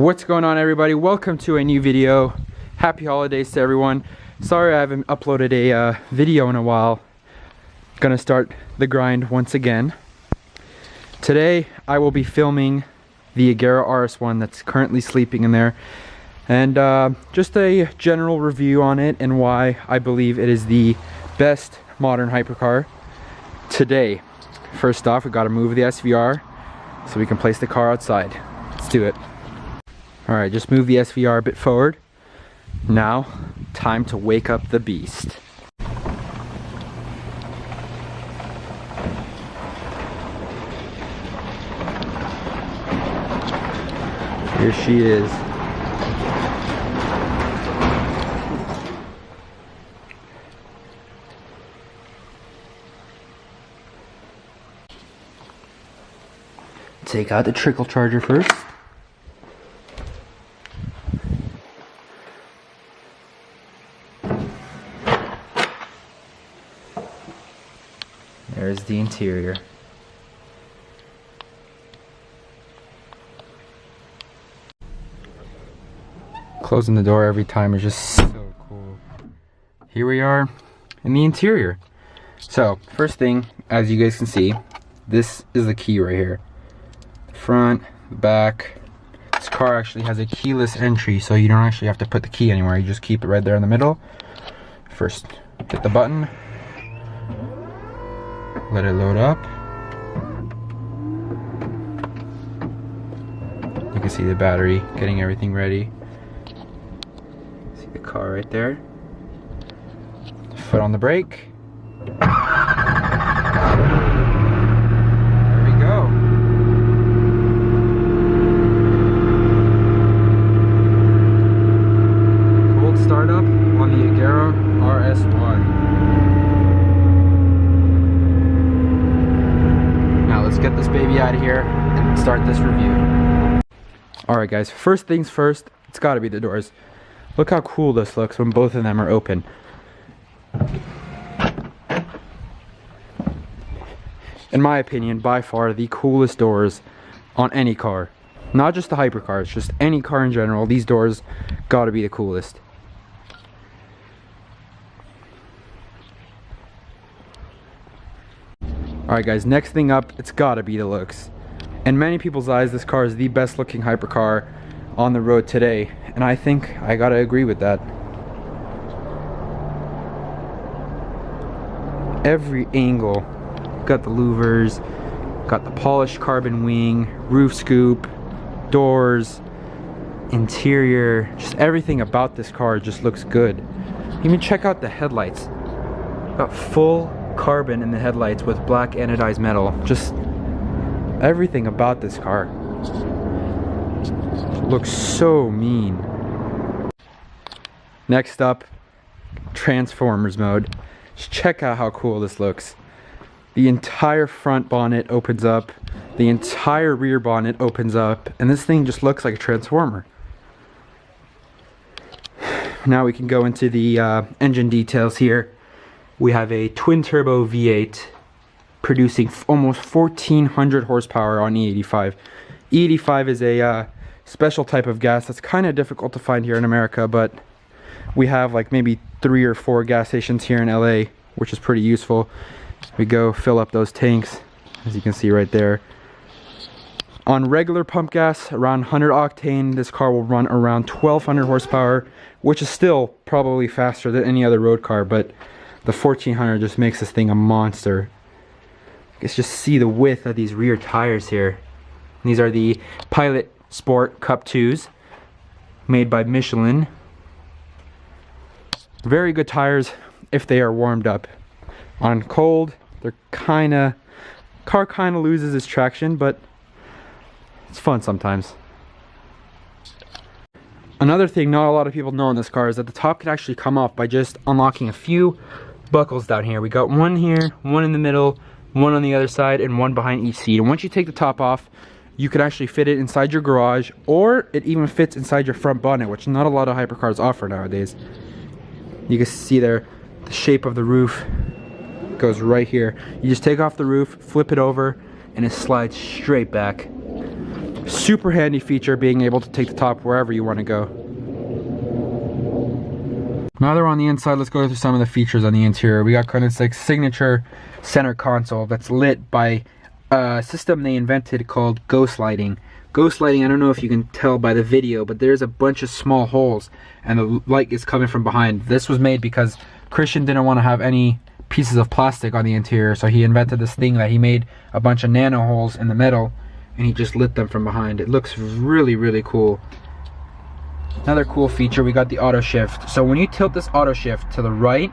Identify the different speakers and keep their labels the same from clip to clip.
Speaker 1: What's going on, everybody? Welcome to a new video. Happy holidays to everyone. Sorry I haven't uploaded a video in a while. Gonna start the grind once again. Today I will be filming the Agera RS1 that's currently sleeping in there, and just a general review on it and why I believe it is the best modern hypercar today. First off, we gotta move the SVR so we can place the car outside. Let's do it. Alright, just move the SVR a bit forward. Now, time to wake up the beast. Here she is. Take out the trickle charger first. There's the interior. Closing the door every time is just so cool. Here we are in the interior. So, first thing, as you guys can see, this is the key right here. The front, the back. This car actually has a keyless entry, so you don't actually have to put the key anywhere. You just keep it right there in the middle. First, hit the button. Let it load up. You can see the battery getting everything ready. See the car right there. Foot on the brake. There we go. Cold startup on the Agera RS1. Let's get this baby out of here and start this review. Alright guys, first things first, it's gotta be the doors. Look how cool this looks when both of them are open. In my opinion, by far the coolest doors on any car. Not just the hypercars, just any car in general. These doors gotta be the coolest. Alright guys, next thing up, it's gotta be the looks. In many people's eyes, this car is the best looking hypercar on the road today, and I think I gotta agree with that. Every angle, got the louvers, got the polished carbon wing, roof scoop, doors, interior, just everything about this car just looks good. Even check out the headlights. Got full carbon in the headlights with black anodized metal. Just everything about this car looks so mean. Next up, Transformers mode. Just check out how cool this looks. The entire front bonnet opens up, the entire rear bonnet opens up, and this thing just looks like a transformer. Now we can go into the engine details here. We have a twin-turbo V8 producing almost 1,400 horsepower on E85. E85 is a special type of gas that's kind of difficult to find here in America, but we have like maybe 3 or 4 gas stations here in LA, which is pretty useful. We go fill up those tanks, as you can see right there. On regular pump gas, around 100 octane, this car will run around 1,200 horsepower, which is still probably faster than any other road car, but the 1,400 just makes this thing a monster. Let's just see the width of these rear tires here. These are the Pilot Sport Cup 2s, made by Michelin. Very good tires if they are warmed up. On cold, they're car kinda loses its traction, but it's fun sometimes. Another thing not a lot of people know in this car is that the top can actually come off by just unlocking a few buckles down here. We got one here, one in the middle, one on the other side, and one behind each seat. And once you take the top off, you can actually fit it inside your garage, or it even fits inside your front bonnet, which not a lot of hypercars offer nowadays. You can see there the shape of the roof goes right here. You just take off the roof, flip it over, and it slides straight back. Super handy feature, being able to take the top wherever you want to go. Now that we're on the inside, let's go through some of the features on the interior. We got kind of like signature center console that's lit by a system they invented called ghost lighting. Ghost lighting, I don't know if you can tell by the video, but there's a bunch of small holes and the light is coming from behind. This was made because Christian didn't want to have any pieces of plastic on the interior, so he invented this thing that he made a bunch of nano holes in the metal and he just lit them from behind. It looks really, really cool. Another cool feature, we got the auto shift. So when you tilt this auto shift to the right,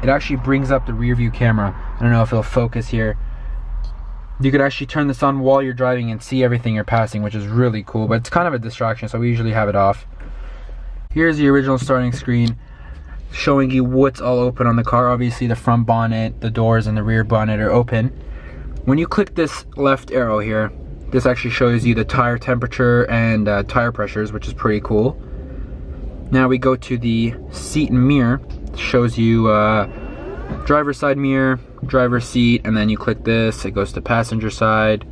Speaker 1: it actually brings up the rear view camera. I don't know if it'll focus here. You could actually turn this on while you're driving and see everything you're passing, which is really cool, but it's kind of a distraction, so we usually have it off. Here's the original starting screen showing you what's all open on the car. Obviously the front bonnet, the doors, and the rear bonnet are open. When you click this left arrow here, this actually shows you the tire temperature and tire pressures, which is pretty cool. Now we go to the seat and mirror. It shows you driver's side mirror, driver's seat, and then you click this, it goes to passenger side,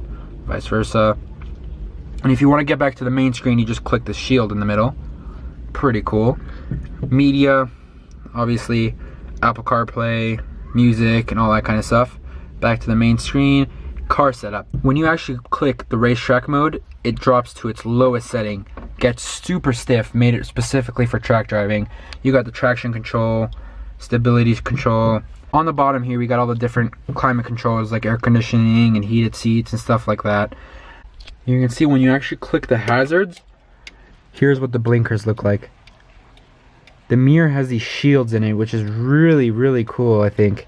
Speaker 1: vice versa. And if you want to get back to the main screen, you just click the shield in the middle. Pretty cool. Media, obviously Apple CarPlay, music, and all that kind of stuff. Back to the main screen. Car setup. When you actually click the racetrack mode, it drops to its lowest setting, gets super stiff, made it specifically for track driving. You got the traction control, stability control. On the bottom here, we got all the different climate controls like air conditioning and heated seats and stuff like that. You can see when you actually click the hazards, here's what the blinkers look like. The mirror has these shields in it, which is really, really cool, I think.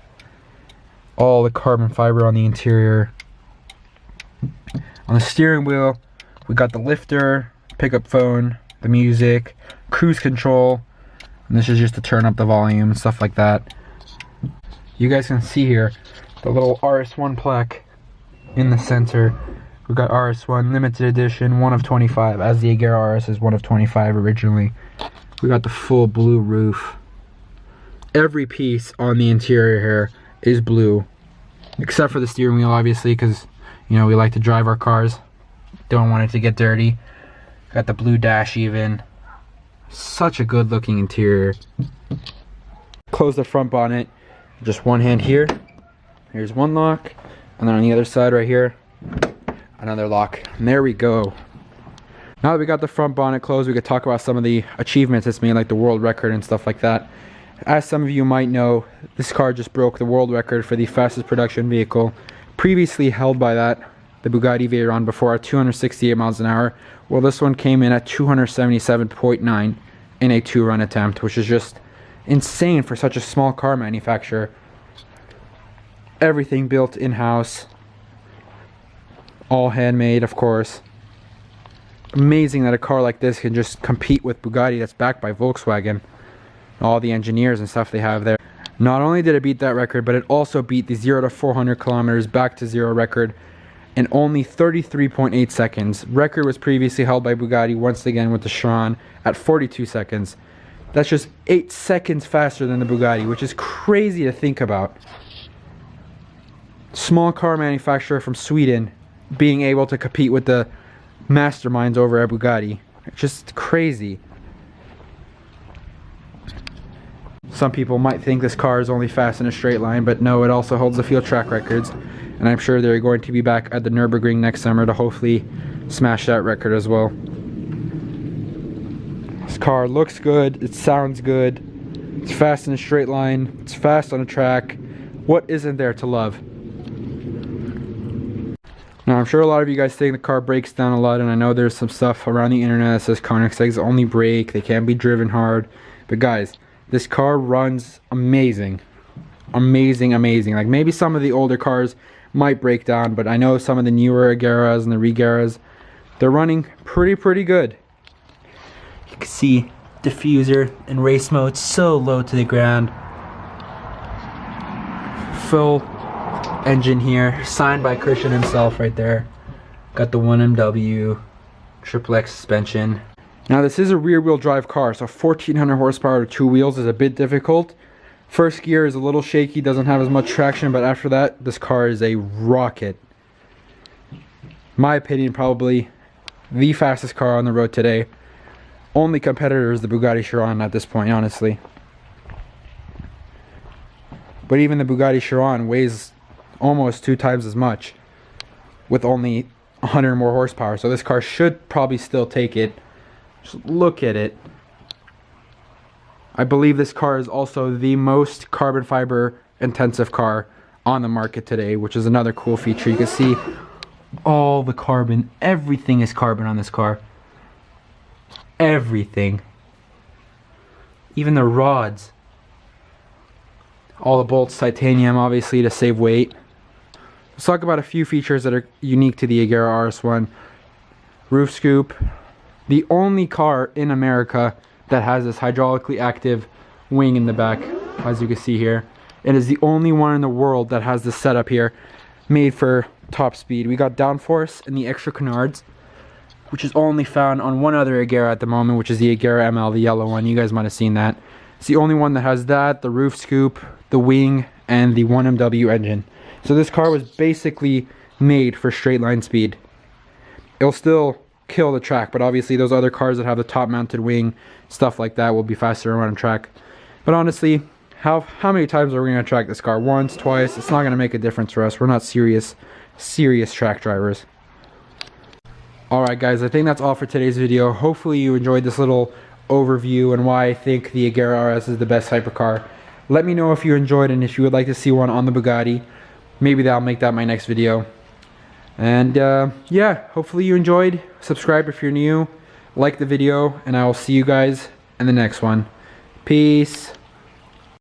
Speaker 1: All the carbon fiber on the interior. On the steering wheel, we got the lifter, pickup phone, the music, cruise control, and this is just to turn up the volume and stuff like that. You guys can see here the little RS1 plaque in the center. We got RS1 limited edition, 1 of 25, as the Agera RS is 1 of 25 originally. We got the full blue roof. Every piece on the interior here is blue, except for the steering wheel, obviously, because you know we like to drive our cars, don't want it to get dirty. Got the blue dash even. Such a good looking interior. Close the front bonnet, just one hand here. Here's one lock, and then on the other side right here, another lock. And there we go. Now that we got the front bonnet closed, we could talk about some of the achievements it's made, like the world record and stuff like that. As some of you might know, this car just broke the world record for the fastest production vehicle, previously held by that, the Bugatti Veyron, before at 268 miles an hour. Well, this one came in at 277.9 in a 2-run attempt, which is just insane for such a small car manufacturer. Everything built in-house, all handmade, of course. Amazing that a car like this can just compete with Bugatti that's backed by Volkswagen. All the engineers and stuff they have there. Not only did it beat that record, but it also beat the 0 to 400 kilometers back to zero record in only 33.8 seconds. Record was previously held by Bugatti once again with the Chiron at 42 seconds. That's just 8 seconds faster than the Bugatti, which is crazy to think about. Small car manufacturer from Sweden being able to compete with the masterminds over at Bugatti. It's just crazy. Some people might think this car is only fast in a straight line, but no, it also holds the field track records. And I'm sure they're going to be back at the Nürburgring next summer to hopefully smash that record as well. This car looks good, it sounds good, it's fast in a straight line, it's fast on a track. What isn't there to love? Now, I'm sure a lot of you guys think the car breaks down a lot, and I know there's some stuff around the internet that says Koenigsegg's only brake, they can't be driven hard. But guys, this car runs amazing. Amazing, amazing. Like maybe some of the older cars might break down, but I know some of the newer Ageras and the Regeras, they're running pretty good. You can see diffuser in race mode so low to the ground. Full engine here, signed by Christian himself right there. Got the 1MW, triple X suspension. Now this is a rear wheel drive car, so 1400 horsepower to 2 wheels is a bit difficult. First gear is a little shaky, doesn't have as much traction, but after that, this car is a rocket. My opinion, probably the fastest car on the road today. Only competitor is the Bugatti Chiron at this point, honestly. But even the Bugatti Chiron weighs almost 2 times as much with only 100 more horsepower. So this car should probably still take it. Just look at it. I believe this car is also the most carbon fiber intensive car on the market today, which is another cool feature. You can see all the carbon, everything is carbon on this car. Everything. Even the rods. All the bolts titanium, obviously, to save weight. Let's talk about a few features that are unique to the Agera RS1. Roof scoop. The only car in America that has this hydraulically active wing in the back, as you can see here. It is the only one in the world that has this setup here, made for top speed. We got downforce and the extra canards, which is only found on one other Agera at the moment, which is the Agera ML, the yellow one. You guys might have seen that. It's the only one that has that, the roof scoop, the wing, and the 1MW engine. So this car was basically made for straight line speed. It'll still kill the track, but obviously those other cars that have the top mounted wing, stuff like that, will be faster around track. But honestly, how many times are we going to track this car? Once, twice? It's not going to make a difference for us. We're not serious track drivers. Alright guys, I think that's all for today's video. Hopefully you enjoyed this little overview and why I think the Agera RS is the best hypercar. Let me know if you enjoyed and if you would like to see one on the Bugatti. Maybe I'll make that my next video. And yeah, hopefully you enjoyed. Subscribe if you're new. Like the video, and I will see you guys in the next one. Peace.